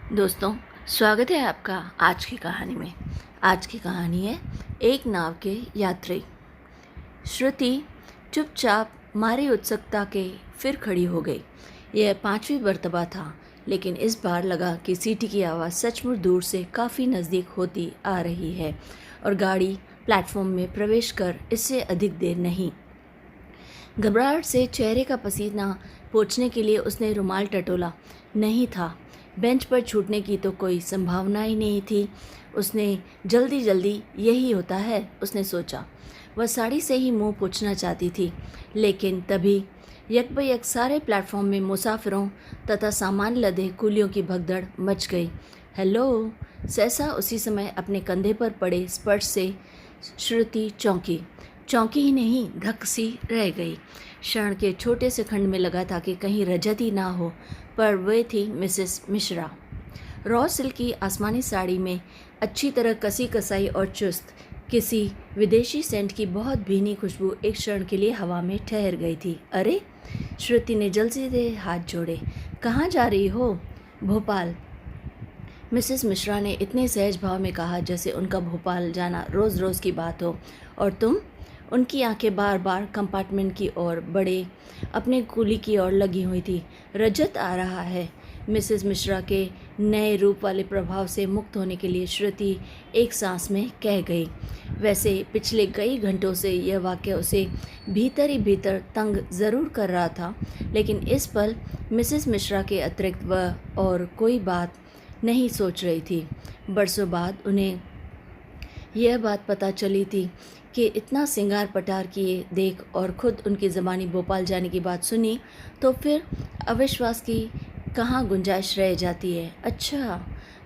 दोस्तों, स्वागत है आपका आज की कहानी में। आज की कहानी है एक नाव के यात्री। श्रुति चुपचाप मारी उत्सुकता के फिर खड़ी हो गई। यह 5वीं मर्तबा था, लेकिन इस बार लगा कि सीटी की आवाज़ सचमुच दूर से काफ़ी नज़दीक होती आ रही है और गाड़ी प्लेटफॉर्म में प्रवेश कर इससे अधिक देर नहीं। घबराहट से चेहरे का पसीना पोंछने के लिए उसने रुमाल टटोला। नहीं था। बेंच पर छूटने की तो कोई संभावना ही नहीं थी। उसने जल्दी जल्दी यही होता है, उसने सोचा। वह साड़ी से ही मुंह पोंछना चाहती थी, लेकिन तभी यकबयक सारे प्लेटफॉर्म में मुसाफिरों तथा सामान लदे कुलियों की भगदड़ मच गई। हेलो! सहसा उसी समय अपने कंधे पर पड़े स्पर्श से श्रुति चौंकी ही नहीं, धक सी रह गई। क्षण के छोटे से खंड में लगा था कि कहीं रजत ही ना हो, पर वे थी मिसेस मिश्रा। रॉ सिल्क की आसमानी साड़ी में अच्छी तरह कसी कसाई और चुस्त, किसी विदेशी सेंट की बहुत भीनी खुशबू एक क्षण के लिए हवा में ठहर गई थी। अरे! श्रुति ने जल्दी से हाथ जोड़े। कहाँ जा रही हो? भोपाल। मिसेस मिश्रा ने इतने सहज भाव में कहा जैसे उनका भोपाल जाना रोज़ रोज़ की बात हो। और तुम? उनकी आंखें बार बार कंपार्टमेंट की ओर बढ़े अपने कुली की ओर लगी हुई थी। रजत आ रहा है। मिसेस मिश्रा के नए रूप वाले प्रभाव से मुक्त होने के लिए श्रुति एक सांस में कह गई। वैसे पिछले कई घंटों से यह वाक्य उसे भीतर ही भीतर तंग ज़रूर कर रहा था, लेकिन इस पल मिसेस मिश्रा के अतिरिक्त वह और कोई बात नहीं सोच रही थी। बरसों बाद उन्हें यह बात पता चली थी कि इतना सिंगार पटार किए देख और खुद उनकी ज़बानी भोपाल जाने की बात सुनी तो फिर अविश्वास की कहाँ गुंजाइश रह जाती है। अच्छा!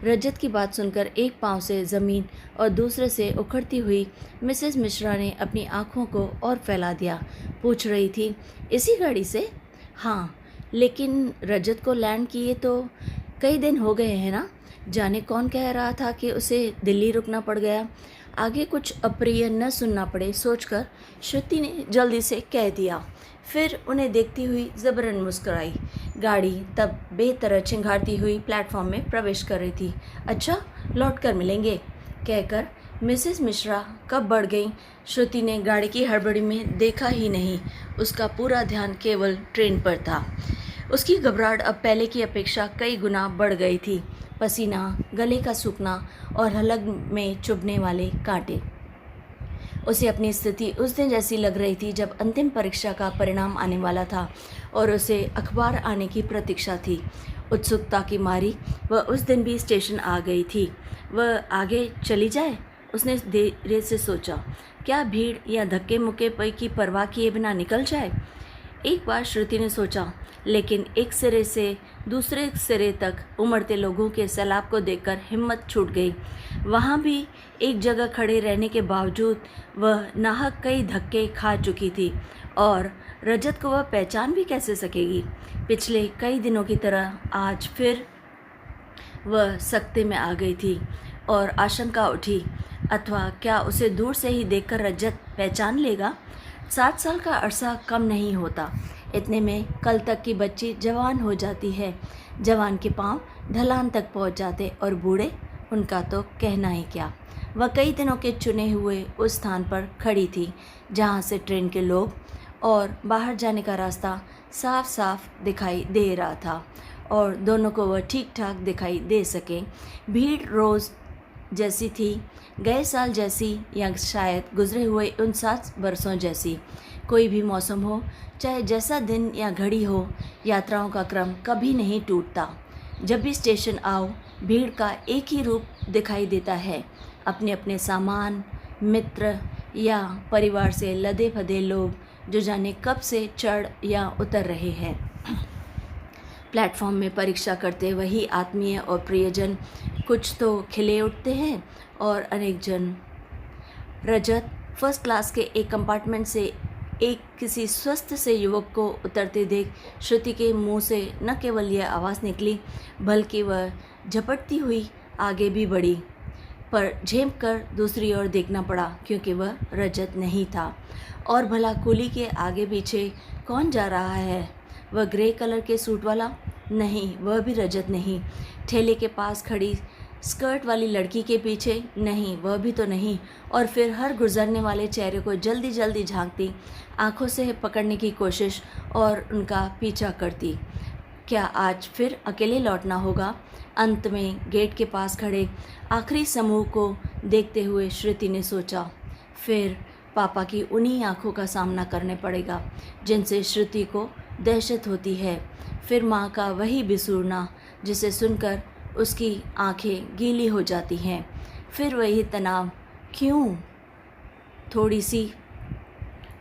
रजत की बात सुनकर एक पांव से ज़मीन और दूसरे से उखड़ती हुई मिसेस मिश्रा ने अपनी आँखों को और फैला दिया। पूछ रही थी, इसी गाड़ी से? हाँ, लेकिन रजत को लैंड किए तो कई दिन हो गए हैं ना। जाने कौन कह रहा था कि उसे दिल्ली रुकना पड़ गया। आगे कुछ अप्रिय न सुनना पड़े सोचकर श्रुति ने जल्दी से कह दिया। फिर उन्हें देखती हुई ज़बरन मुस्कुराई। गाड़ी तब बेतरह चिंगारती हुई प्लेटफॉर्म में प्रवेश कर रही थी। अच्छा, लौट कर मिलेंगे, कहकर मिसेस मिश्रा कब बढ़ गई। श्रुति ने गाड़ी की हड़बड़ी में देखा ही नहीं। उसका पूरा ध्यान केवल ट्रेन पर था। उसकी घबराहट अब पहले की अपेक्षा कई गुना बढ़ गई थी। पसीना, गले का सूखना और हलक में चुभने वाले कांटे। उसे अपनी स्थिति उस दिन जैसी लग रही थी जब अंतिम परीक्षा का परिणाम आने वाला था और उसे अखबार आने की प्रतीक्षा थी। उत्सुकता की मारी वह उस दिन भी स्टेशन आ गई थी। वह आगे चली जाए, उसने धीरे से सोचा। क्या भीड़ या धक्के मुक्के की परवाह किए बिना निकल जाए? एक बार श्रुति ने सोचा, लेकिन एक सिरे से दूसरे सिरे तक उमड़ते लोगों के सैलाब को देखकर हिम्मत छूट गई। वहाँ भी एक जगह खड़े रहने के बावजूद वह नाहक कई धक्के खा चुकी थी और रजत को वह पहचान भी कैसे सकेगी। पिछले कई दिनों की तरह आज फिर वह सकते में आ गई थी और आशंका उठी, अथवा क्या उसे दूर से ही देखकर रजत पहचान लेगा। 7 साल का अरसा कम नहीं होता। इतने में कल तक की बच्ची जवान हो जाती है। जवान के पांव ढलान तक पहुंच जाते और बूढ़े, उनका तो कहना ही क्या। वह कई दिनों के चुने हुए उस स्थान पर खड़ी थी जहां से ट्रेन के लोग और बाहर जाने का रास्ता साफ साफ दिखाई दे रहा था और दोनों को वह ठीक ठाक दिखाई दे सके। भीड़ रोज़ जैसी थी, गए साल जैसी, या शायद गुजरे हुए उन 7 बरसों जैसी। कोई भी मौसम हो, चाहे जैसा दिन या घड़ी हो, यात्राओं का क्रम कभी नहीं टूटता। जब भी स्टेशन आओ, भीड़ का एक ही रूप दिखाई देता है। अपने अपने सामान, मित्र या परिवार से लदे फदे लोग जो जाने कब से चढ़ या उतर रहे हैं। प्लेटफॉर्म में परीक्षा करते वही आत्मीय और प्रियजन कुछ तो खिले उठते हैं और अनेक जन। रजत फर्स्ट क्लास के एक कंपार्टमेंट से एक किसी स्वस्थ से युवक को उतरते देख श्रुति के मुंह से न केवल यह आवाज़ निकली, बल्कि वह झपटती हुई आगे भी बढ़ी, पर झेप कर दूसरी ओर देखना पड़ा क्योंकि वह रजत नहीं था। और भला कुली के आगे पीछे कौन जा रहा है? वह ग्रे कलर के सूट वाला? नहीं, वह भी रजत नहीं। ठेले के पास खड़ी स्कर्ट वाली लड़की के पीछे? नहीं, वह भी तो नहीं। और फिर हर गुजरने वाले चेहरे को जल्दी जल्दी झांकती, आंखों से पकड़ने की कोशिश और उनका पीछा करती। क्या आज फिर अकेले लौटना होगा? अंत में गेट के पास खड़े आखिरी समूह को देखते हुए श्रुति ने सोचा। फिर पापा की उन्हीं आंखों का सामना करने पड़ेगा जिनसे श्रुति को दहशत होती है। फिर माँ का वही बिसूरना जिसे सुनकर उसकी आंखें गीली हो जाती हैं। फिर वही तनाव। क्यों? थोड़ी सी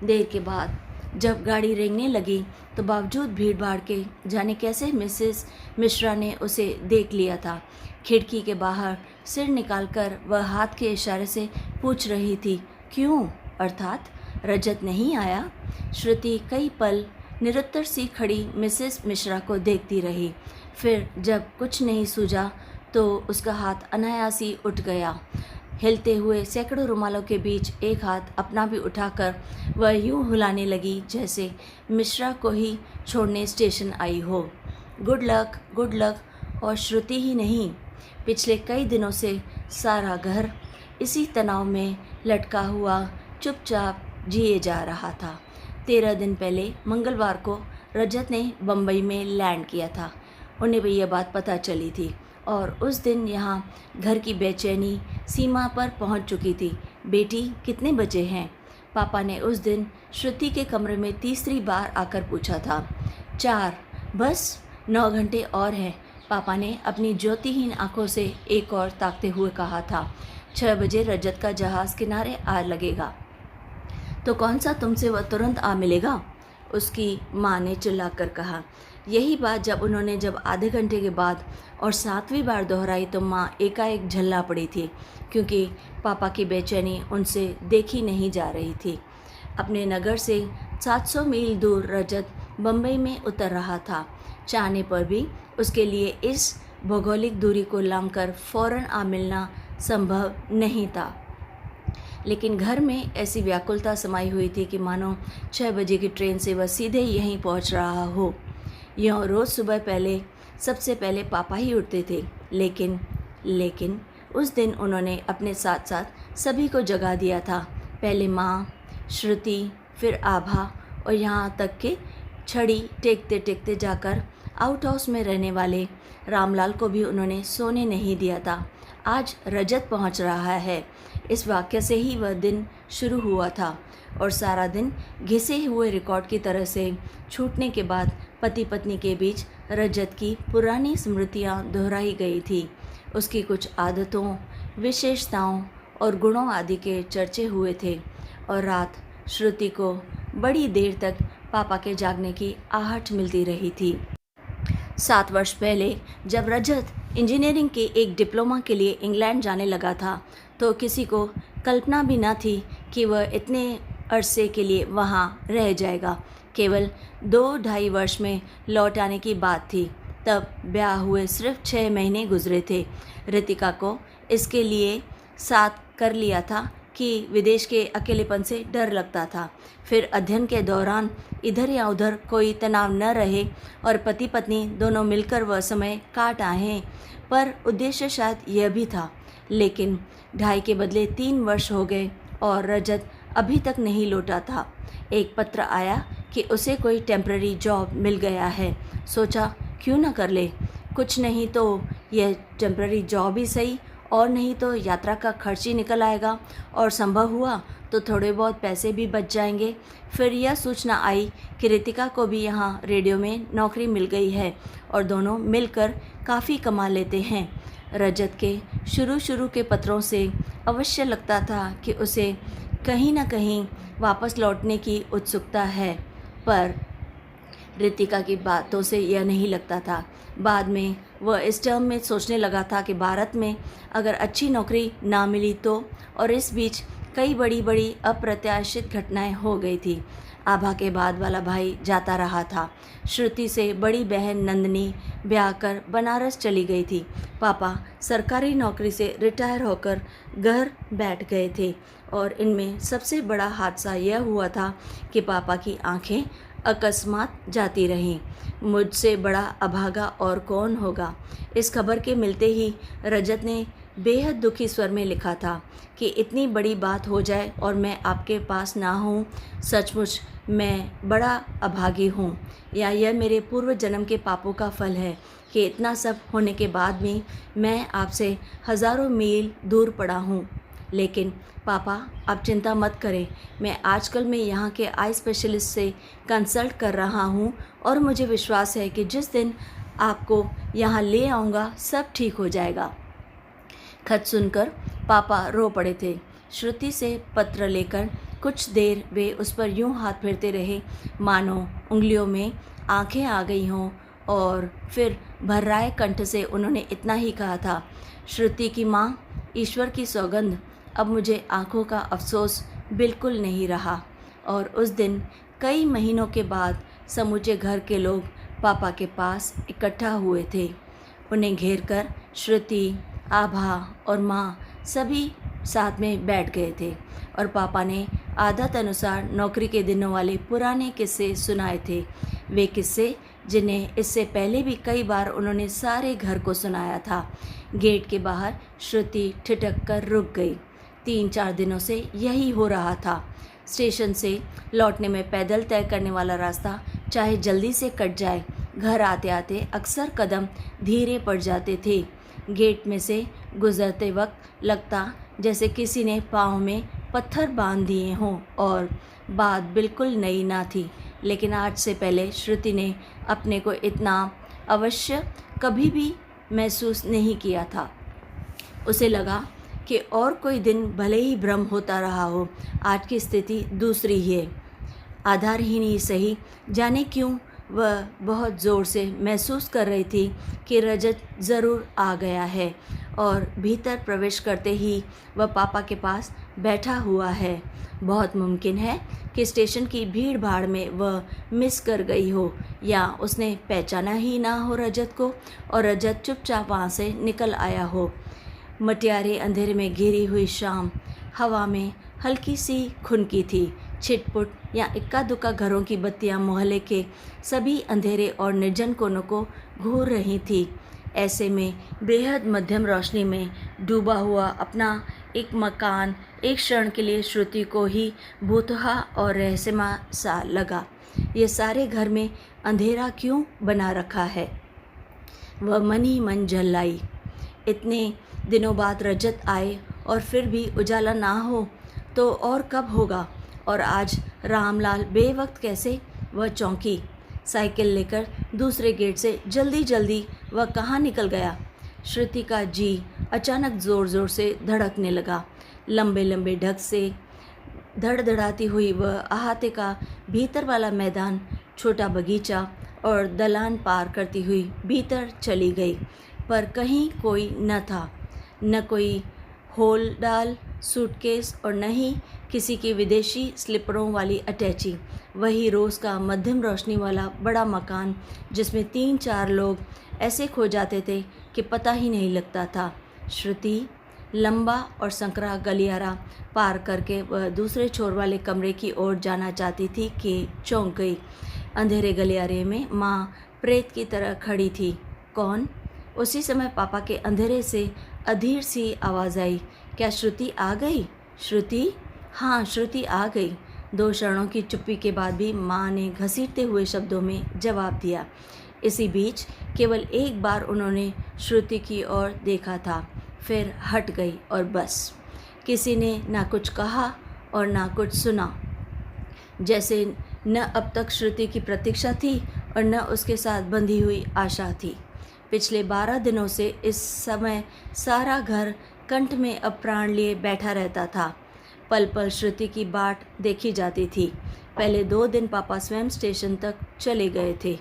देर के बाद जब गाड़ी रेंगने लगी तो बावजूद भीड़ भाड़ के जाने कैसे मिसेस मिश्रा ने उसे देख लिया था। खिड़की के बाहर सिर निकालकर वह हाथ के इशारे से पूछ रही थी, क्यों? अर्थात रजत नहीं आया? श्रुति कई पल निरुत्तर सी खड़ी मिसेस मिश्रा को देखती रही। फिर जब कुछ नहीं सूझा तो उसका हाथ अनायास ही उठ गया। हिलते हुए सैकड़ों रुमालों के बीच एक हाथ अपना भी उठाकर वह यूं हिलाने लगी जैसे मिश्रा को ही छोड़ने स्टेशन आई हो। Good luck, good luck. और श्रुति ही नहीं, पिछले कई दिनों से सारा घर इसी तनाव में लटका हुआ चुपचाप जिए जा रहा था। 13 दिन पहले मंगलवार को रजत ने बम्बई में लैंड किया था। उन्हें भी यह बात पता चली थी और उस दिन यहाँ घर की बेचैनी सीमा पर पहुँच चुकी थी। बेटी, कितने बजे हैं? पापा ने उस दिन श्रुति के कमरे में तीसरी बार आकर पूछा था। 4। बस 9 घंटे और हैं, पापा ने अपनी ज्योतिहीन आंखों से एक और ताकते हुए कहा था। 6 बजे रजत का जहाज़ किनारे आ लगेगा। तो कौन सा तुमसे वह तुरंत आ मिलेगा? उसकी माँ ने चिल्लाकर कहा। यही बात जब आधे घंटे के बाद और 7वीं बार दोहराई तो माँ एकाएक झल्ला पड़ी थी, क्योंकि पापा की बेचैनी उनसे देखी नहीं जा रही थी। अपने नगर से 700 मील दूर रजत बम्बई में उतर रहा था। चाहने पर भी उसके लिए इस भौगोलिक दूरी को लांघकर फौरन आ मिलना संभव नहीं था। लेकिन घर में ऐसी व्याकुलता समाई हुई थी कि मानो 6 बजे की ट्रेन से वह सीधे यहीं पहुंच रहा हो। यूँ रोज़ सुबह सबसे पहले पापा ही उठते थे, लेकिन उस दिन उन्होंने अपने साथ साथ सभी को जगा दिया था। पहले माँ, श्रुति, फिर आभा और यहाँ तक कि छड़ी टेकते टेकते जाकर आउट हाउस में रहने वाले रामलाल को भी उन्होंने सोने नहीं दिया था। आज रजत पहुँच रहा है, इस वाक्य से ही वह दिन शुरू हुआ था और सारा दिन घिसे हुए रिकॉर्ड की तरह से छूटने के बाद पति पत्नी के बीच रजत की पुरानी स्मृतियाँ दोहराई गई थी। उसकी कुछ आदतों, विशेषताओं और गुणों आदि के चर्चे हुए थे और रात श्रुति को बड़ी देर तक पापा के जागने की आहट मिलती रही थी। 7 वर्ष पहले जब रजत इंजीनियरिंग के एक डिप्लोमा के लिए इंग्लैंड जाने लगा था तो किसी को कल्पना भी न थी कि वह इतने अरसे के लिए वहाँ रह जाएगा। केवल 2-2.5 वर्ष में लौट आने की बात थी। तब ब्याह हुए सिर्फ 6 महीने गुजरे थे। रितिका को इसके लिए साथ कर लिया था कि विदेश के अकेलेपन से डर लगता था। फिर अध्ययन के दौरान इधर या उधर कोई तनाव न रहे और पति पत्नी दोनों मिलकर वह समय काट आए। पर उद्देश्य शायद यह भी था। लेकिन 2.5 के बदले 3 वर्ष हो गए और रजत अभी तक नहीं लौटा था। एक पत्र आया कि उसे कोई टेम्पररी जॉब मिल गया है। सोचा क्यों न कर ले, कुछ नहीं तो यह टेम्पररी जॉब ही सही, और नहीं तो यात्रा का खर्च ही निकल आएगा और संभव हुआ तो थोड़े बहुत पैसे भी बच जाएंगे। फिर यह सूचना आई कि रितिका को भी यहाँ रेडियो में नौकरी मिल गई है और दोनों मिलकर काफ़ी कमा लेते हैं। रजत के शुरू के पत्रों से अवश्य लगता था कि उसे कहीं न कहीं वापस लौटने की उत्सुकता है, पर रितिका की बातों से यह नहीं लगता था। बाद में वह इस टर्म में सोचने लगा था कि भारत में अगर अच्छी नौकरी ना मिली तो, और इस बीच कई बड़ी अप्रत्याशित घटनाएं हो गई थी। आभा के बाद वाला भाई जाता रहा था। श्रुति से बड़ी बहन नंदनी ब्याह कर बनारस चली गई थी। पापा सरकारी नौकरी से रिटायर होकर घर बैठ गए थे और इनमें सबसे बड़ा हादसा यह हुआ था कि पापा की आंखें अकस्मात जाती रहीं। मुझसे बड़ा अभागा और कौन होगा। इस खबर के मिलते ही रजत ने बेहद दुखी स्वर में लिखा था कि इतनी बड़ी बात हो जाए और मैं आपके पास ना हूँ, सचमुच मैं बड़ा अभागी हूँ, या यह मेरे पूर्व जन्म के पापों का फल है कि इतना सब होने के बाद भी मैं आपसे हज़ारों मील दूर पड़ा हूँ। लेकिन पापा, आप चिंता मत करें, मैं आजकल में यहाँ के आई स्पेशलिस्ट से कंसल्ट कर रहा हूँ और मुझे विश्वास है कि जिस दिन आपको यहाँ ले आऊँगा सब ठीक हो जाएगा। खत सुनकर पापा रो पड़े थे। श्रुति से पत्र लेकर कुछ देर वे उस पर यूं हाथ फेरते रहे मानो उंगलियों में आंखें आ गई हों, और फिर भर्राए कंठ से उन्होंने इतना ही कहा था, श्रुति की माँ, ईश्वर की सौगंध, अब मुझे आंखों का अफसोस बिल्कुल नहीं रहा। और उस दिन कई महीनों के बाद समूचे घर के लोग पापा के पास इकट्ठा हुए थे। उन्हें घेरकर श्रुति, आभा और माँ सभी साथ में बैठ गए थे और पापा ने आदत अनुसार नौकरी के दिनों वाले पुराने किस्से सुनाए थे। वे किस्से जिन्हें इससे पहले भी कई बार उन्होंने सारे घर को सुनाया था। गेट के बाहर श्रुति ठिठक कर रुक गई। 3-4 दिनों से यही हो रहा था। स्टेशन से लौटने में पैदल तय करने वाला रास्ता चाहे जल्दी से कट जाए, घर आते आते अक्सर कदम धीरे पड़ जाते थे। गेट में से गुजरते वक्त लगता जैसे किसी ने पाँव में पत्थर बांध दिए हों, और बात बिल्कुल नई ना थी। लेकिन आज से पहले श्रुति ने अपने को इतना अवश्य कभी भी महसूस नहीं किया था। उसे लगा कि और कोई दिन भले ही भ्रम होता रहा हो, आज की स्थिति दूसरी ही है। आधारहीन ही सही, जाने क्यों वह बहुत ज़ोर से महसूस कर रही थी कि रजत ज़रूर आ गया है और भीतर प्रवेश करते ही वह पापा के पास बैठा हुआ है। बहुत मुमकिन है कि स्टेशन की भीड़ भाड़ में वह मिस कर गई हो, या उसने पहचाना ही ना हो रजत को और रजत चुपचाप वहाँ से निकल आया हो। मटियारे अंधेरे में घिरी हुई शाम, हवा में हल्की सी खुनकी थी। छिटपुट या इक्का दुक्का घरों की बत्तियां मोहल्ले के सभी अंधेरे और निर्जन कोनों को घूर रही थी। ऐसे में बेहद मध्यम रोशनी में डूबा हुआ अपना एक मकान एक क्षण के लिए श्रुति को ही भूतहा और रहस्यमय सा लगा। ये सारे घर में अंधेरा क्यों बना रखा है? वह मन ही मन झल्लाई। इतने दिनों बाद रजत आए और फिर भी उजाला ना हो तो और कब होगा? और आज रामलाल बेवक्त कैसे? वह चौंकी। साइकिल लेकर दूसरे गेट से जल्दी जल्दी वह कहाँ निकल गया? श्रुति का जी अचानक ज़ोर ज़ोर से धड़कने लगा। लंबे लंबे ढक से धड़धड़ाती हुई वह अहाते का भीतर वाला मैदान, छोटा बगीचा और दलान पार करती हुई भीतर चली गई, पर कहीं कोई न था। न कोई होलडाल सूटकेस और न ही किसी की विदेशी स्लीपरों वाली अटैची। वही रोज़ का मध्यम रोशनी वाला बड़ा मकान जिसमें 3-4 लोग ऐसे खो जाते थे कि पता ही नहीं लगता था। श्रुति लंबा और संकरा गलियारा पार करके वह दूसरे छोर वाले कमरे की ओर जाना चाहती थी कि चौंक गई। अंधेरे गलियारे में माँ प्रेत की तरह खड़ी थी। कौन? उसी समय पापा के अंधेरे से अधीर सी आवाज़ आई, क्या श्रुति आ गई? श्रुति? हाँ, श्रुति आ गई। 2 क्षणों की चुप्पी के बाद भी माँ ने घसीटते हुए शब्दों में जवाब दिया। इसी बीच केवल एक बार उन्होंने श्रुति की ओर देखा था, फिर हट गई और बस। किसी ने ना कुछ कहा और ना कुछ सुना, जैसे न अब तक श्रुति की प्रतीक्षा थी और न उसके साथ बंधी हुई आशा थी। पिछले 12 दिनों से इस समय सारा घर कंठ में अप्राण लिए बैठा रहता था। पल पल श्रुति की बाट देखी जाती थी। पहले 2 दिन पापा स्वयं स्टेशन तक चले गए थे।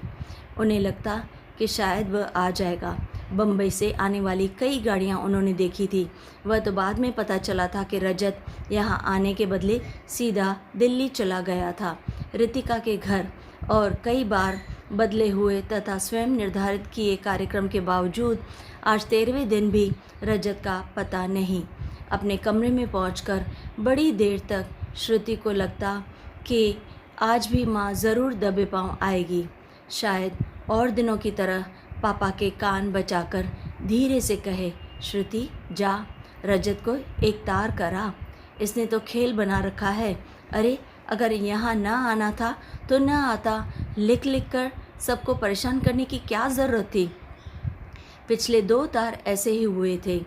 उन्हें लगता कि शायद वह आ जाएगा। बम्बई से आने वाली कई गाड़ियां उन्होंने देखी थी। वह तो बाद में पता चला था कि रजत यहाँ आने के बदले सीधा दिल्ली चला गया था, रितिका के घर। और कई बार बदले हुए तथा स्वयं निर्धारित किए कार्यक्रम के बावजूद आज 13वें दिन भी रजत का पता नहीं। अपने कमरे में पहुंचकर बड़ी देर तक श्रुति को लगता कि आज भी माँ ज़रूर दबे पाँव आएगी। शायद और दिनों की तरह पापा के कान बचाकर धीरे से कहे, श्रुति जा, रजत को एक तार करा, इसने तो खेल बना रखा है। अरे अगर यहाँ ना आना था तो ना आता, लिख लिख कर सबको परेशान करने की क्या ज़रूरत थी। पिछले 2 तार ऐसे ही हुए थे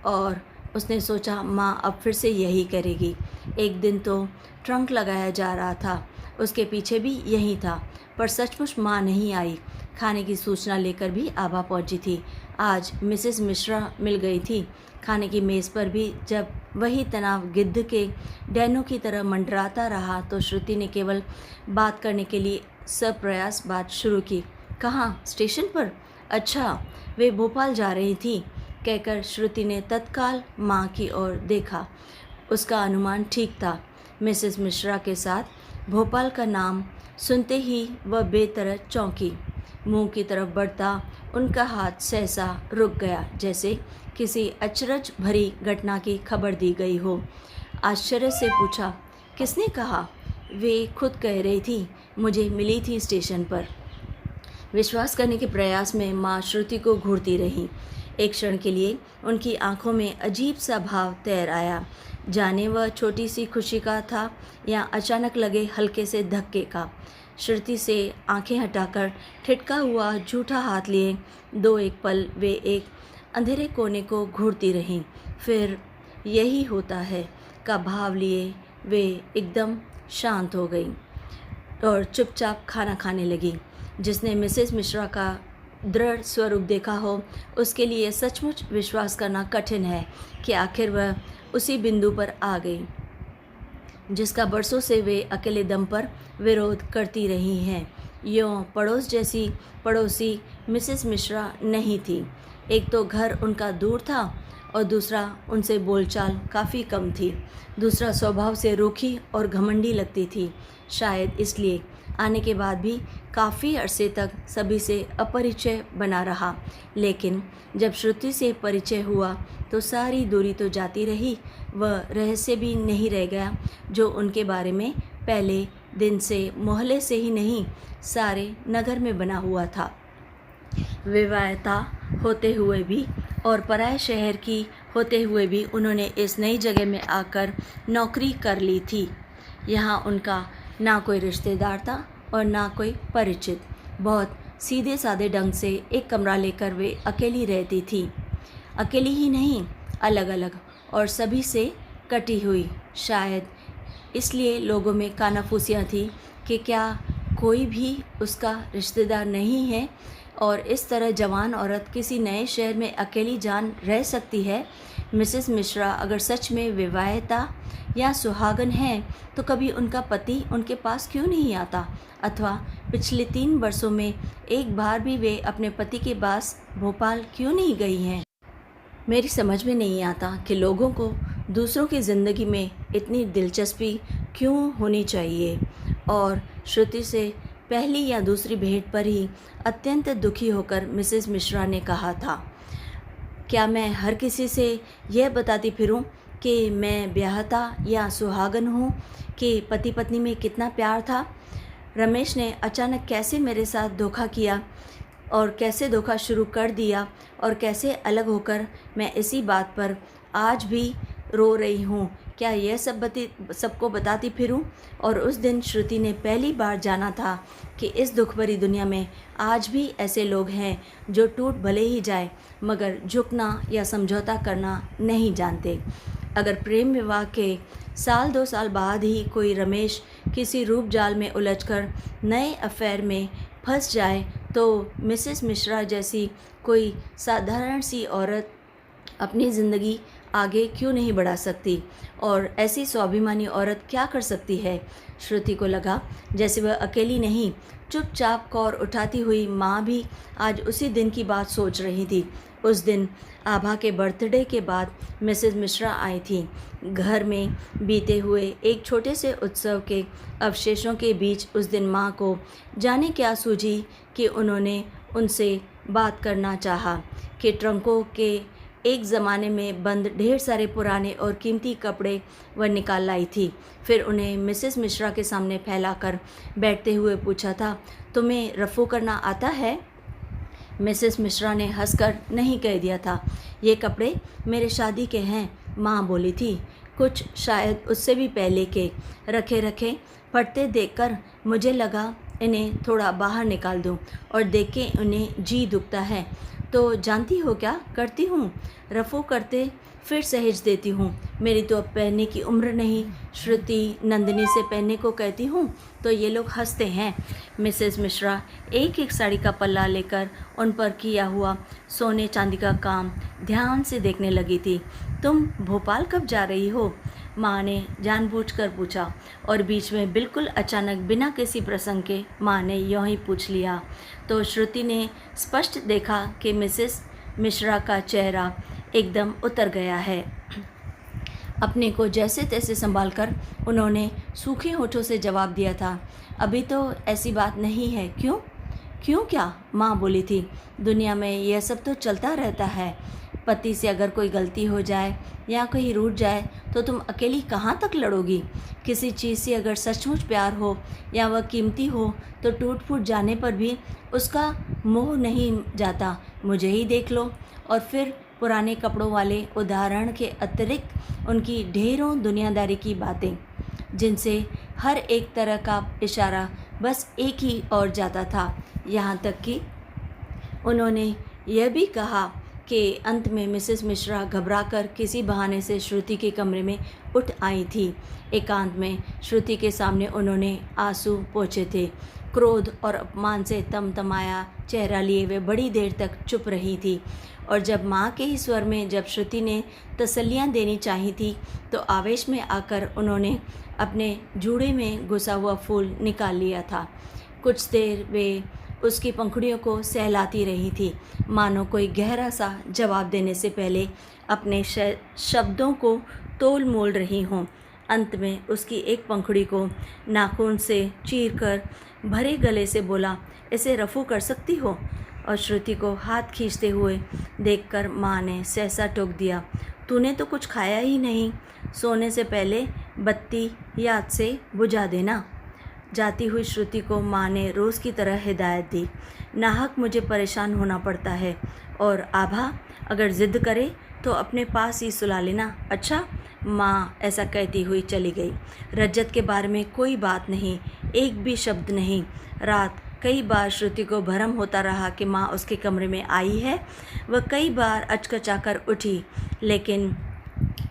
और उसने सोचा माँ अब फिर से यही करेगी। एक दिन तो ट्रंक लगाया जा रहा था, उसके पीछे भी यही था, पर सचमुच माँ नहीं आई। खाने की सूचना लेकर भी आभा पहुंची थी। आज मिसेस मिश्रा मिल गई थी। खाने की मेज़ पर भी जब वही तनाव गिद्ध के डैनों की तरह मंडराता रहा तो श्रुति ने केवल बात करने के लिए सप्रयास बात शुरू की। कहाँ? स्टेशन पर? अच्छा, वे भोपाल जा रही थी, कहकर श्रुति ने तत्काल माँ की ओर देखा। उसका अनुमान ठीक था। मिसेस मिश्रा के साथ भोपाल का नाम सुनते ही वह बेतरह चौंकी। मुंह की तरफ बढ़ता उनका हाथ सहसा रुक गया, जैसे किसी अचरज भरी घटना की खबर दी गई हो। आश्चर्य से पूछा, किसने कहा? वे खुद कह रही थी, मुझे मिली थी स्टेशन पर। विश्वास करने के प्रयास में माँ श्रुति को घूरती रही। एक क्षण के लिए उनकी आंखों में अजीब सा भाव तैर आया, जाने वह छोटी सी खुशी का था या अचानक लगे हल्के से धक्के का। श्रुति से आंखें हटाकर ठिठका हुआ झूठा हाथ लिए 2-1 पल वे एक अंधेरे कोने को घूरती रहीं। फिर यही होता है का भाव लिए वे एकदम शांत हो गईं और चुपचाप खाना खाने लगी। जिसने मिसेस मिश्रा का दृढ़ स्वरूप देखा हो उसके लिए सचमुच विश्वास करना कठिन है कि आखिर वह उसी बिंदु पर आ गई जिसका बरसों से वे अकेले दम पर विरोध करती रही हैं। यों पड़ोस जैसी पड़ोसी मिसेस मिश्रा नहीं थी। एक तो घर उनका दूर था और दूसरा उनसे बोलचाल काफ़ी कम थी। दूसरा स्वभाव से रूखी और घमंडी लगती थी। शायद इसलिए आने के बाद भी काफ़ी अरसे तक सभी से अपरिचय बना रहा। लेकिन जब श्रुति से परिचय हुआ तो सारी दूरी तो जाती रही, वह रहस्य भी नहीं रह गया जो उनके बारे में पहले दिन से मोहल्ले से ही नहीं सारे नगर में बना हुआ था। विवाहिता होते हुए भी और पराये शहर की होते हुए भी उन्होंने इस नई जगह में आकर नौकरी कर ली थी। यहाँ उनका ना कोई रिश्तेदार था और ना कोई परिचित। बहुत सीधे साधे ढंग से एक कमरा लेकर वे अकेली रहती थी। अकेली ही नहीं, अलग अलग और सभी से कटी हुई। शायद इसलिए लोगों में कानाफूसियाँ थी कि क्या कोई भी उसका रिश्तेदार नहीं है और इस तरह जवान औरत किसी नए शहर में अकेली जान रह सकती है। मिसेस मिश्रा अगर सच में विवाहिता या सुहागन हैं तो कभी उनका पति उनके पास क्यों नहीं आता, अथवा पिछले 3 वर्षों में एक बार भी वे अपने पति के पास भोपाल क्यों नहीं गई हैं। मेरी समझ में नहीं आता कि लोगों को दूसरों की ज़िंदगी में इतनी दिलचस्पी क्यों होनी चाहिए। और श्रुति से पहली या दूसरी भेंट पर ही अत्यंत दुखी होकर मिसेस मिश्रा ने कहा था, क्या मैं हर किसी से यह बताती फिरूं कि मैं ब्याहता या सुहागन हूँ, कि पति पत्नी में कितना प्यार था। रमेश ने अचानक कैसे मेरे साथ धोखा किया और कैसे धोखा शुरू कर दिया और कैसे अलग होकर मैं इसी बात पर आज भी रो रही हूँ। क्या यह सबको बताती फिरूं। और उस दिन श्रुति ने पहली बार जाना था कि इस दुख भरी दुनिया में आज भी ऐसे लोग हैं जो टूट भले ही जाए मगर झुकना या समझौता करना नहीं जानते। अगर प्रेम विवाह के 1-2 साल बाद ही कोई रमेश किसी रूप जाल में उलझकर नए अफेयर में फंस जाए तो मिसेस मिश्रा जैसी कोई साधारण सी औरत अपनी ज़िंदगी आगे क्यों नहीं बढ़ा सकती, और ऐसी स्वाभिमानी औरत क्या कर सकती है। श्रुति को लगा जैसे वह अकेली नहीं, चुपचाप कौर उठाती हुई माँ भी आज उसी दिन की बात सोच रही थी। उस दिन आभा के बर्थडे के बाद मिसेस मिश्रा आई थी। घर में बीते हुए एक छोटे से उत्सव के अवशेषों के बीच उस दिन माँ को जाने क्या सूझी कि उन्होंने उनसे बात करना चाहा कि ट्रंकों के एक ज़माने में बंद ढेर सारे पुराने और कीमती कपड़े वह निकाल लाई थी। फिर उन्हें मिसेस मिश्रा के सामने फैलाकर बैठते हुए पूछा था, तुम्हें रफ़ू करना आता है? मिसेस मिश्रा ने हंसकर नहीं कह दिया था। ये कपड़े मेरे शादी के हैं, माँ बोली थी। कुछ शायद उससे भी पहले के रखे रखे फटते देखकर मुझे लगा इन्हें थोड़ा बाहर निकाल दूं, और देख के उन्हें जी दुखता है तो जानती हो क्या करती हूँ, रफ़ू करते फिर सहेज देती हूँ। मेरी तो अब पहनने की उम्र नहीं। श्रुति नंदिनी से पहनने को कहती हूँ तो ये लोग हंसते हैं। मिसेस मिश्रा एक एक साड़ी का पल्ला लेकर उन पर किया हुआ सोने चांदी का काम ध्यान से देखने लगी थी। तुम भोपाल कब जा रही हो? माँ ने जानबूझकर पूछा, और बीच में बिल्कुल अचानक बिना किसी प्रसंग के माँ ने यूँ ही पूछ लिया तो श्रुति ने स्पष्ट देखा कि मिसेस मिश्रा का चेहरा एकदम उतर गया है। अपने को जैसे तैसे संभालकर उन्होंने सूखे होठों से जवाब दिया था, अभी तो ऐसी बात नहीं है। क्यों? क्यों क्या? माँ बोली थी, दुनिया में यह सब तो चलता रहता है। पति से अगर कोई गलती हो जाए या कहीं रूठ जाए तो तुम अकेली कहाँ तक लड़ोगी? किसी चीज़ से अगर सचमुच प्यार हो या वह कीमती हो तो टूट फूट जाने पर भी उसका मोह नहीं जाता। मुझे ही देख लो। और फिर पुराने कपड़ों वाले उदाहरण के अतिरिक्त उनकी ढेरों दुनियादारी की बातें, जिनसे हर एक तरह का इशारा बस एक ही ओर जाता था। यहाँ तक कि उन्होंने यह भी कहा कि अंत में मिसेस मिश्रा घबराकर किसी बहाने से श्रुति के कमरे में उठ आई थी। एकांत में श्रुति के सामने उन्होंने आंसू पोंछे थे। क्रोध और अपमान से तमतमाया चेहरा लिए वे बड़ी देर तक चुप रही थी, और जब माँ के ही स्वर में जब श्रुति ने तसल्लियाँ देनी चाही थी तो आवेश में आकर उन्होंने अपने जूड़े में घुसा हुआ फूल निकाल लिया था। कुछ देर वे उसकी पंखुड़ियों को सहलाती रही थी, मानो कोई गहरा सा जवाब देने से पहले अपने शब्दों को तोल मोल रही हों। अंत में उसकी एक पंखुड़ी को नाखून से चीरकर भरे गले से बोला, इसे रफ़ू कर सकती हो? और श्रुति को हाथ खींचते हुए देखकर माँ ने सहसा टोक दिया, तूने तो कुछ खाया ही नहीं। सोने से पहले बत्ती याद से बुझा देना। जाती हुई श्रुति को माँ ने रोज़ की तरह हिदायत दी, नाहक मुझे परेशान होना पड़ता है, और आभा अगर ज़िद करे तो अपने पास ही सुला लेना। अच्छा? माँ ऐसा कहती हुई चली गई। रजत के बारे में कोई बात नहीं, एक भी शब्द नहीं। रात कई बार श्रुति को भ्रम होता रहा कि माँ उसके कमरे में आई है। वह कई बार अचकचाकर उठी, लेकिन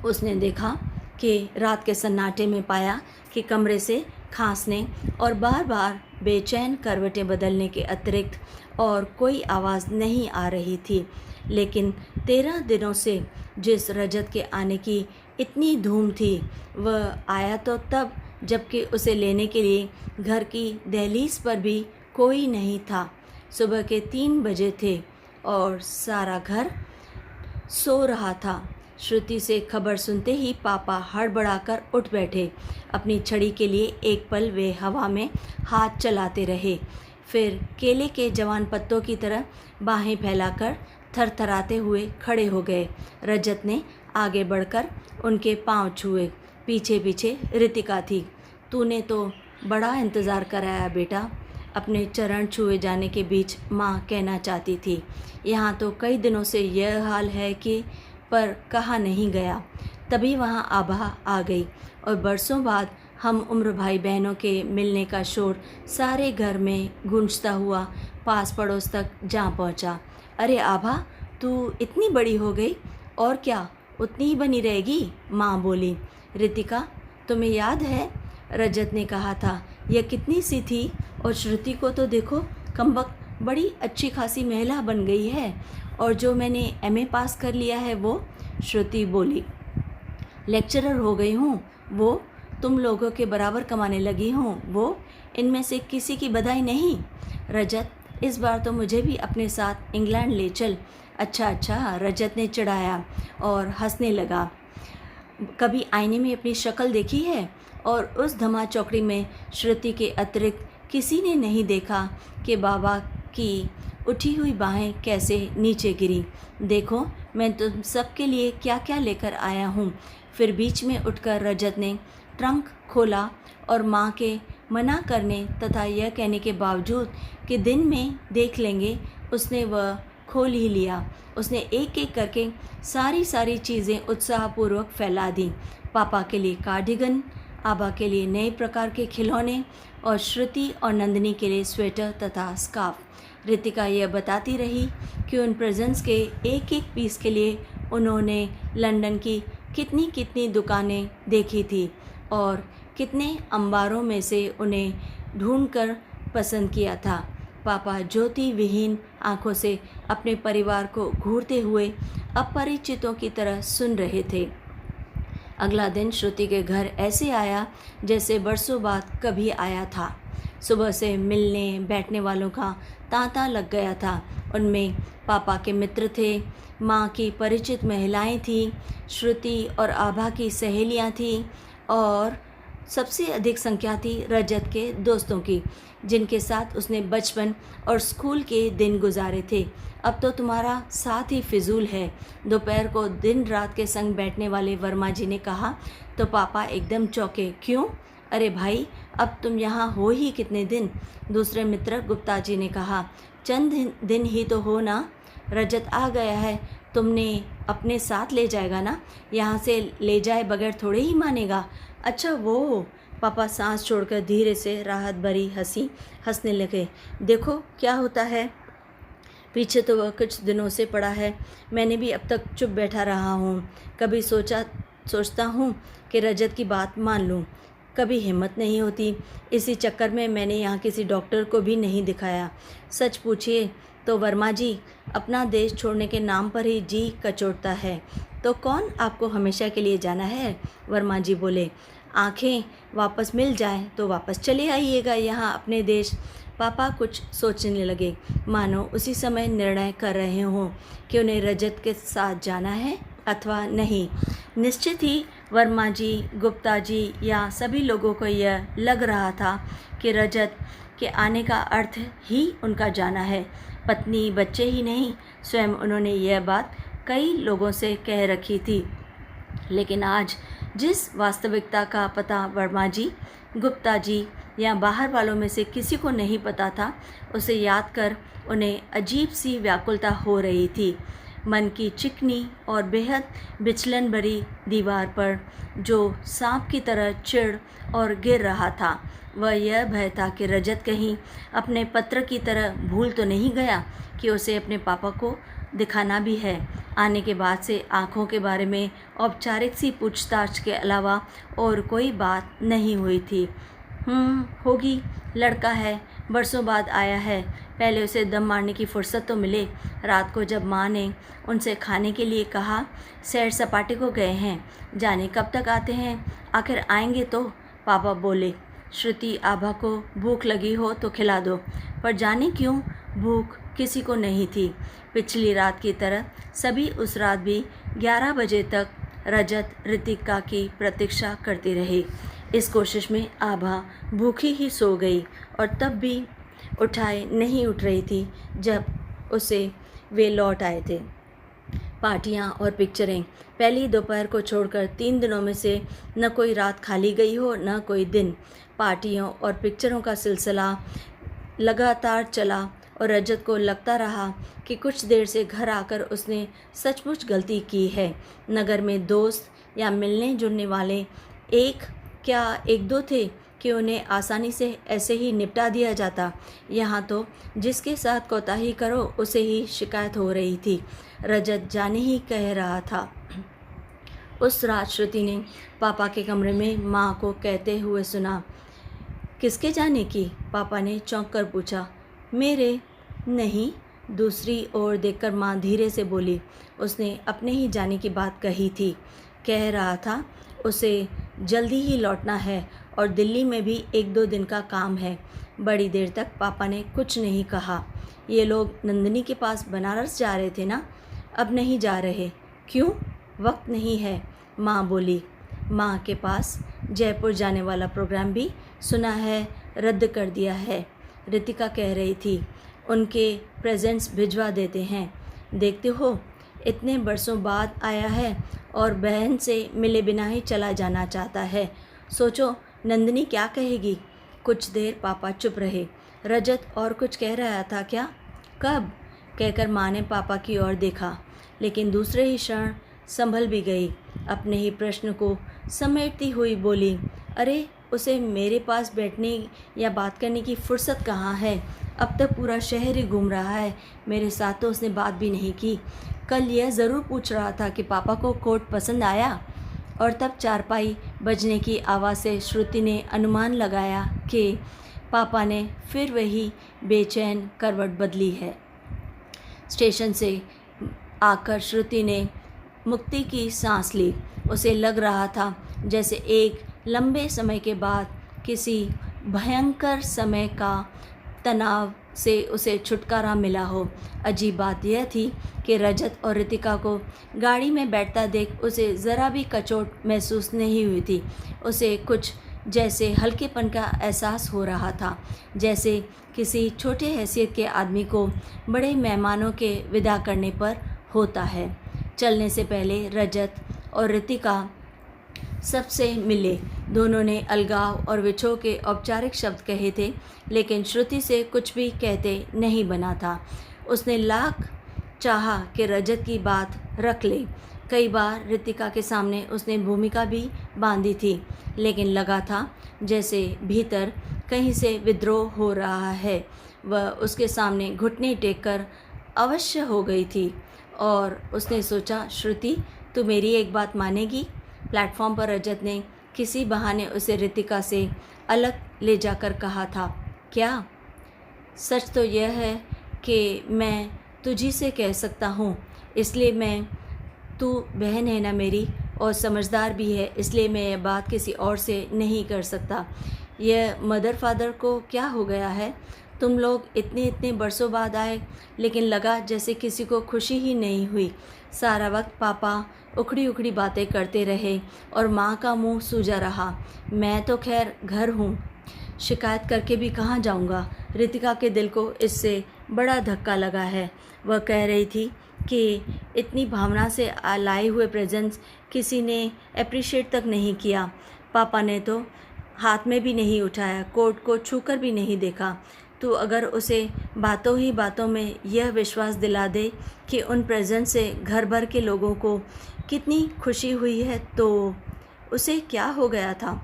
उसने देखा कि रात के सन्नाटे में पाया कि कमरे से खांसने और बार बार बेचैन करवटें बदलने के अतिरिक्त और कोई आवाज़ नहीं आ रही थी। लेकिन 13 दिनों से जिस रजत के आने की इतनी धूम थी, वह आया तो तब जबकि उसे लेने के लिए घर की दहलीज पर भी कोई नहीं था। सुबह के 3 बजे थे और सारा घर सो रहा था। श्रुति से खबर सुनते ही पापा हड़बड़ाकर उठ बैठे। अपनी छड़ी के लिए एक पल वे हवा में हाथ चलाते रहे, फिर केले के जवान पत्तों की तरह बाहें फैलाकर थरथराते हुए खड़े हो गए। रजत ने आगे बढ़कर उनके पांव छुए। पीछे पीछे रितिका थी। तूने तो बड़ा इंतज़ार कराया बेटा, अपने चरण छुए जाने के बीच माँ कहना चाहती थी। यहाँ तो कई दिनों से यह हाल है कि पर कहा नहीं गया। तभी वहाँ आभा आ गई और बरसों बाद हम उम्र भाई बहनों के मिलने का शोर सारे घर में गूंजता हुआ पास पड़ोस तक जा पहुँचा। अरे आभा, तू इतनी बड़ी हो गई, और क्या उतनी ही बनी रहेगी? माँ बोली। रितिका, तुम्हें याद है रजत ने कहा था यह कितनी सी थी, और श्रुति को तो देखो, कमबख्त बड़ी अच्छी खासी महिला बन गई है। और जो मैंने एमए पास कर लिया है वो, श्रुति बोली, लेक्चरर हो गई हूँ वो, तुम लोगों के बराबर कमाने लगी हूँ वो, इनमें से किसी की बधाई नहीं। रजत, इस बार तो मुझे भी अपने साथ इंग्लैंड ले चल। अच्छा अच्छा, रजत ने चिढ़ाया और हंसने लगा। कभी आईने में अपनी शक्ल देखी है? और उस धमा चौकड़ी में श्रुति के अतिरिक्त किसी ने नहीं देखा कि बाबा की उठी हुई बाहें कैसे नीचे गिरी। देखो मैं तुम सबके लिए क्या क्या लेकर आया हूँ। फिर बीच में उठकर रजत ने ट्रंक खोला और माँ के मना करने तथा यह कहने के बावजूद कि दिन में देख लेंगे, उसने वह खोल ही लिया। उसने एक एक करके सारी चीज़ें उत्साहपूर्वक फैला दी। पापा के लिए कार्डिगन, आभा के लिए नए प्रकार के खिलौने और श्रुति और नंदिनी के लिए स्वेटर तथा स्कार्फ। रितिका यह बताती रही कि उन प्रेजेंट्स के एक एक पीस के लिए उन्होंने लंदन की कितनी कितनी दुकानें देखी थी और कितने अंबारों में से उन्हें ढूंढकर पसंद किया था। पापा ज्योति विहीन आंखों से अपने परिवार को घूरते हुए अपरिचितों की तरह सुन रहे थे। अगला दिन श्रुति के घर ऐसे आया जैसे बरसों बाद कभी आया था। सुबह से मिलने बैठने वालों का तांता लग गया था। उनमें पापा के मित्र थे, माँ की परिचित महिलाएं थीं, श्रुति और आभा की सहेलियां थीं और सबसे अधिक संख्या थी रजत के दोस्तों की, जिनके साथ उसने बचपन और स्कूल के दिन गुजारे थे। अब तो तुम्हारा साथ ही फिजूल है, दोपहर को दिन रात के संग बैठने वाले वर्मा जी ने कहा तो पापा एकदम चौंके। क्यों? अरे भाई, अब तुम यहाँ हो ही कितने दिन? दूसरे मित्र गुप्ता जी ने कहा। चंद दिन ही तो हो ना, रजत आ गया है, तुमने अपने साथ ले जाएगा ना, यहाँ से ले जाए बगैर थोड़े ही मानेगा। अच्छा वो, पापा सांस छोड़कर धीरे से राहत भरी हंसने लगे। देखो क्या होता है, पीछे तो वह कुछ दिनों से पड़ा है, मैंने भी अब तक चुप बैठा रहा हूँ। कभी सोचता हूँ कि रजत की बात मान लूँ, कभी हिम्मत नहीं होती। इसी चक्कर में मैंने यहाँ किसी डॉक्टर को भी नहीं दिखाया। सच पूछिए तो वर्मा जी, अपना देश छोड़ने के नाम पर ही जी कचोटता है। तो कौन आपको हमेशा के लिए जाना है? वर्मा जी बोले। आंखें वापस मिल जाए तो वापस चले आइएगा यहाँ अपने देश। पापा कुछ सोचने लगे, मानो उसी समय निर्णय कर रहे हों कि उन्हें रजत के साथ जाना है अथवा नहीं। निश्चित ही वर्मा जी, गुप्ता जी या सभी लोगों को यह लग रहा था कि रजत के आने का अर्थ ही उनका जाना है। पत्नी बच्चे ही नहीं, स्वयं उन्होंने यह बात कई लोगों से कह रखी थी। लेकिन आज जिस वास्तविकता का पता वर्मा जी, गुप्ता जी या बाहर वालों में से किसी को नहीं पता था, उसे याद कर उन्हें अजीब सी व्याकुलता हो रही थी। मन की चिकनी और बेहद विचलन भरी दीवार पर जो सांप की तरह चिढ़ और गिर रहा था, वह यह भय था कि रजत कहीं अपने पत्र की तरह भूल तो नहीं गया कि उसे अपने पापा को दिखाना भी है। आने के बाद से आँखों के बारे में औपचारिक सी पूछताछ के अलावा और कोई बात नहीं हुई थी। होगी, लड़का है, बरसों बाद आया है, पहले उसे दम मारने की फुर्सत तो मिले। रात को जब माँ ने उनसे खाने के लिए कहा, सैर सपाटे को गए हैं, जाने कब तक आते हैं, आखिर आएंगे तो, पापा बोले। श्रुति, आभा को भूख लगी हो तो खिला दो, पर जाने क्यों भूख किसी को नहीं थी। पिछली रात की तरह सभी उस रात भी 11 बजे तक रजत रितिका की प्रतीक्षा करती रही। इस कोशिश में आभा भूखी ही सो गई और तब भी उठाए नहीं उठ रही थी जब उसे वे लौट आए थे। पार्टियां और पिक्चरें, पहली दोपहर को छोड़कर 3 दिनों में से न कोई रात खाली गई हो न कोई दिन। पार्टियों और पिक्चरों का सिलसिला लगातार चला और रजत को लगता रहा कि कुछ देर से घर आकर उसने सचमुच गलती की है। नगर में दोस्त या मिलने जुलने वाले एक दो थे कि उन्हें आसानी से ऐसे ही निपटा दिया जाता। यहाँ तो जिसके साथ कोताही करो उसे ही शिकायत हो रही थी। रजत जाने ही कह रहा था। उस रात श्रुति ने पापा के कमरे में माँ को कहते हुए सुना। किसके जाने की? पापा ने चौंक कर पूछा। मेरे? नहीं, दूसरी ओर देखकर माँ धीरे से बोली। उसने अपने ही जाने की बात कही थी। कह रहा था उसे जल्दी ही लौटना है और दिल्ली में भी 1-2 दिन का काम है। बड़ी देर तक पापा ने कुछ नहीं कहा। ये लोग नंदिनी के पास बनारस जा रहे थे ना? अब नहीं जा रहे। क्यों? वक्त नहीं है, माँ बोली। माँ के पास जयपुर जाने वाला प्रोग्राम भी सुना है रद्द कर दिया है, रितिका कह रही थी। उनके प्रेजेंट्स भिजवा देते हैं। देखते हो, इतने बरसों बाद आया है और बहन से मिले बिना ही चला जाना चाहता है। सोचो नंदिनी क्या कहेगी। कुछ देर पापा चुप रहे। रजत और कुछ कह रहा था क्या? कब? कहकर माँ ने पापा की ओर देखा, लेकिन दूसरे ही क्षण संभल भी गई। अपने ही प्रश्न को समेटती हुई बोली, अरे उसे मेरे पास बैठने या बात करने की फुर्सत कहाँ है? अब तक पूरा शहर ही घूम रहा है, मेरे साथ तो उसने बात भी नहीं की। कल यह ज़रूर पूछ रहा था कि पापा को कोट पसंद आया। और तब चारपाई बजने की आवाज़ से श्रुति ने अनुमान लगाया कि पापा ने फिर वही बेचैन करवट बदली है। स्टेशन से आकर श्रुति ने मुक्ति की सांस ली। उसे लग रहा था जैसे एक लंबे समय के बाद किसी भयंकर समय का तनाव से उसे छुटकारा मिला हो। अजीब बात यह थी कि रजत और रितिका को गाड़ी में बैठता देख उसे ज़रा भी कचोट महसूस नहीं हुई थी। उसे कुछ जैसे हल्केपन का एहसास हो रहा था, जैसे किसी छोटे हैसियत के आदमी को बड़े मेहमानों के विदा करने पर होता है। चलने से पहले रजत और रितिका सबसे मिले। दोनों ने अलगाव और विछोह के औपचारिक शब्द कहे थे, लेकिन श्रुति से कुछ भी कहते नहीं बना था। उसने लाख चाहा कि रजत की बात रख ले। कई बार रितिका के सामने उसने भूमिका भी बांधी थी, लेकिन लगा था जैसे भीतर कहीं से विद्रोह हो रहा है। वह उसके सामने घुटने टेककर अवश्य हो गई थी और उसने सोचा, श्रुति तू मेरी एक बात मानेगी? प्लेटफॉर्म पर रजत ने किसी बहाने उसे रितिका से अलग ले जाकर कहा था, क्या? सच तो यह है कि मैं तुझी से कह सकता हूँ, इसलिए मैं, तू बहन है ना मेरी और समझदार भी है, इसलिए मैं यह बात किसी और से नहीं कर सकता। यह मदर फादर को क्या हो गया है? तुम लोग इतने इतने बरसों बाद आए, लेकिन लगा जैसे किसी को खुशी ही नहीं हुई। सारा वक्त पापा उखड़ी उखड़ी बातें करते रहे और माँ का मुंह सूजा रहा। मैं तो खैर घर हूँ, शिकायत करके भी कहाँ जाऊँगा। रितिका के दिल को इससे बड़ा धक्का लगा है। वह कह रही थी कि इतनी भावना से लाए हुए प्रेजेंट्स किसी ने अप्रिशिएट तक नहीं किया। पापा ने तो हाथ में भी नहीं उठाया, कोट को छूकर भी नहीं देखा। तो अगर उसे बातों ही बातों में यह विश्वास दिला दे कि उन प्रेजेंट से घर भर के लोगों को कितनी खुशी हुई है, तो उसे क्या हो गया था?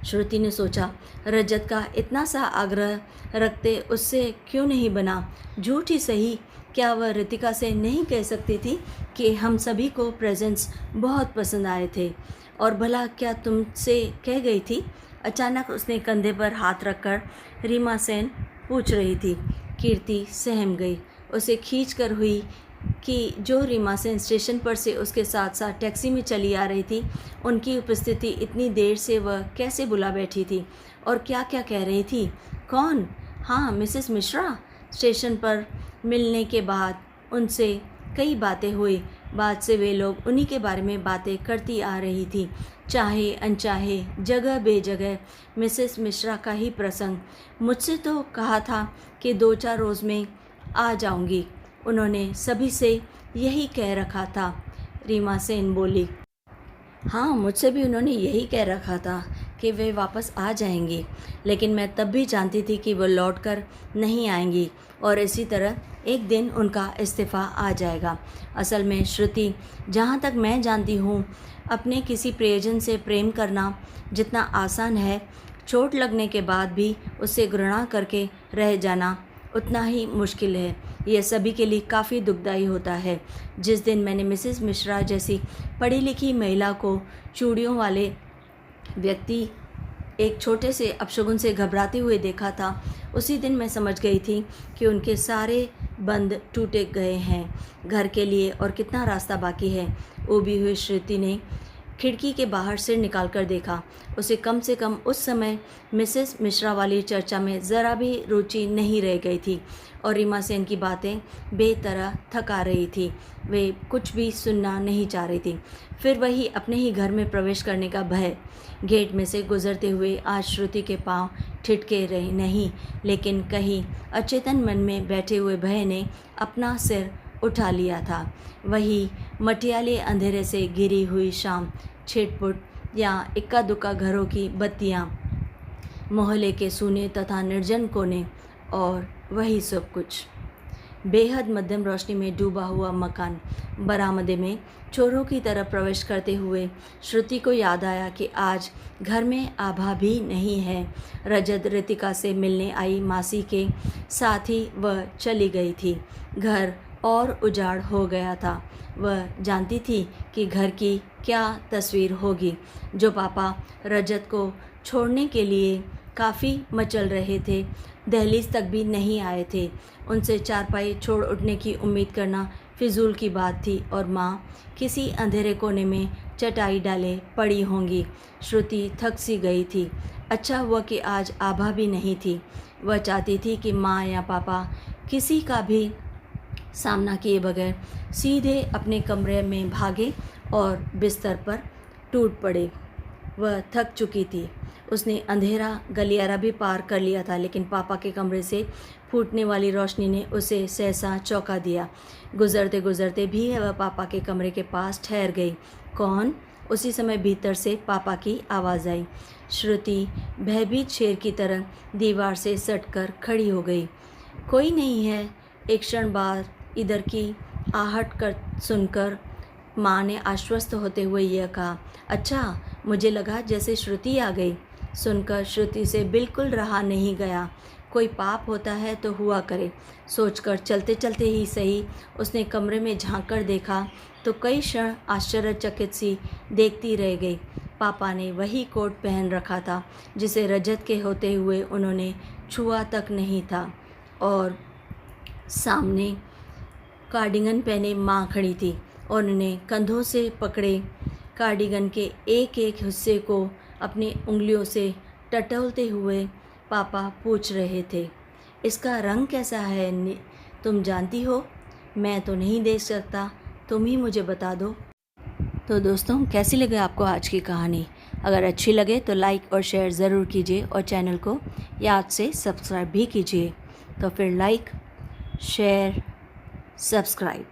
श्रुति ने सोचा, रजत का इतना सा आग्रह रखते उससे क्यों नहीं बना? झूठ ही सही, क्या वह रितिका से नहीं कह सकती थी कि हम सभी को प्रेजेंट्स बहुत पसंद आए थे? और भला क्या तुमसे कह गई थी? अचानक उसने कंधे पर हाथ रखकर रीमा सेन पूछ रही थी। कीर्ति सहम गई। उसे खींच कर हुई कि जो रीमा सेन स्टेशन पर से उसके साथ साथ टैक्सी में चली आ रही थी, उनकी उपस्थिति इतनी देर से वह कैसे बुला बैठी थी और क्या क्या कह रही थी? कौन? हाँ, मिसेस मिश्रा। स्टेशन पर मिलने के बाद उनसे कई बातें हुई। बाद से वे लोग उन्हीं के बारे में बातें करती आ रही थी। चाहे अनचाहे जगह बेजगह मिसेस मिश्रा का ही प्रसंग। मुझसे तो कहा था कि 2-4 रोज़ में आ जाऊंगी। उन्होंने सभी से यही कह रखा था। रीमा सेन बोली। हाँ, मुझसे भी उन्होंने यही कह रखा था कि वे वापस आ जाएंगी, लेकिन मैं तब भी जानती थी कि वो लौट कर नहीं आएंगी और इसी तरह एक दिन उनका इस्तीफ़ा आ जाएगा। असल में श्रुति, जहाँ तक मैं जानती हूँ, अपने किसी प्रियजन से प्रेम करना जितना आसान है, चोट लगने के बाद भी उससे घृणा करके रह जाना उतना ही मुश्किल है। यह सभी के लिए काफ़ी दुखदाई होता है। जिस दिन मैंने मिसेस मिश्रा जैसी पढ़ी लिखी महिला को चूड़ियों वाले व्यक्ति एक छोटे से अपशगुन से घबराते हुए देखा था, उसी दिन मैं समझ गई थी कि उनके सारे बंद टूटे गए हैं। घर के लिए और कितना रास्ता बाकी है। ऊबी हुई श्रुति ने खिड़की के बाहर सिर निकालकर देखा। उसे कम से कम उस समय मिसेस मिश्रा वाली चर्चा में ज़रा भी रुचि नहीं रह गई थी और रीमा सेन की बातें बेतरह थका रही थी। वे कुछ भी सुनना नहीं चाह रही थी। फिर वही अपने ही घर में प्रवेश करने का भय। गेट में से गुजरते हुए आज श्रुति के पांव ठिठके रहे नहीं, लेकिन कहीं अचेतन मन में बैठे हुए भय ने अपना सिर उठा लिया था। वही मटियाले अंधेरे से घिरी हुई शाम, छिटपुट या इक्का दुक्का घरों की बत्तियां, मोहल्ले के सूने तथा निर्जन कोने, और वही सब कुछ। बेहद मध्यम रोशनी में डूबा हुआ मकान। बरामदे में चोरों की तरह प्रवेश करते हुए श्रुति को याद आया कि आज घर में आभा भी नहीं है। रजत रितिका से मिलने आई मासी के साथ ही वह चली गई थी। घर और उजाड़ हो गया था। वह जानती थी कि घर की क्या तस्वीर होगी। जो पापा रजत को छोड़ने के लिए काफ़ी मचल रहे थे, दहलीज तक भी नहीं आए थे। उनसे चारपाई छोड़ उठने की उम्मीद करना फिजूल की बात थी और माँ किसी अंधेरे कोने में चटाई डाले पड़ी होंगी। श्रुति थक सी गई थी। अच्छा हुआ कि आज आभा भी नहीं थी। वह चाहती थी कि माँ या पापा किसी का भी सामना किए बगैर सीधे अपने कमरे में भागे और बिस्तर पर टूट पड़े। वह थक चुकी थी। उसने अंधेरा गलियारा भी पार कर लिया था, लेकिन पापा के कमरे से फूटने वाली रोशनी ने उसे सहसा चौंका दिया। गुजरते गुजरते भी वह पापा के कमरे के पास ठहर गई। कौन? उसी समय भीतर से पापा की आवाज़ आई। श्रुति भयभीत शेर की तरह दीवार से सटकर खड़ी हो गई। कोई नहीं है। एक क्षण बाद इधर की आहट कर सुनकर माँ ने आश्वस्त होते हुए यह कहा, अच्छा, मुझे लगा जैसे श्रुति आ गई। सुनकर श्रुति से बिल्कुल रहा नहीं गया। कोई पाप होता है तो हुआ करे, सोचकर चलते चलते ही सही उसने कमरे में झांक कर देखा तो कई क्षण आश्चर्यचकित सी देखती रह गई। पापा ने वही कोट पहन रखा था जिसे रजत के होते हुए उन्होंने छुआ तक नहीं था, और सामने कार्डिगन पहने माँ खड़ी थी और उन्हें कंधों से पकड़े कार्डिगन के एक एक हिस्से को अपनी उंगलियों से टटोलते हुए पापा पूछ रहे थे, इसका रंग कैसा है तुम जानती हो? मैं तो नहीं देख सकता, तुम ही मुझे बता दो। तो दोस्तों, कैसी लगे आपको आज की कहानी? अगर अच्छी लगे तो लाइक और शेयर ज़रूर कीजिए और चैनल को याद से सब्सक्राइब भी कीजिए। तो फिर लाइक, शेयर, सब्सक्राइब।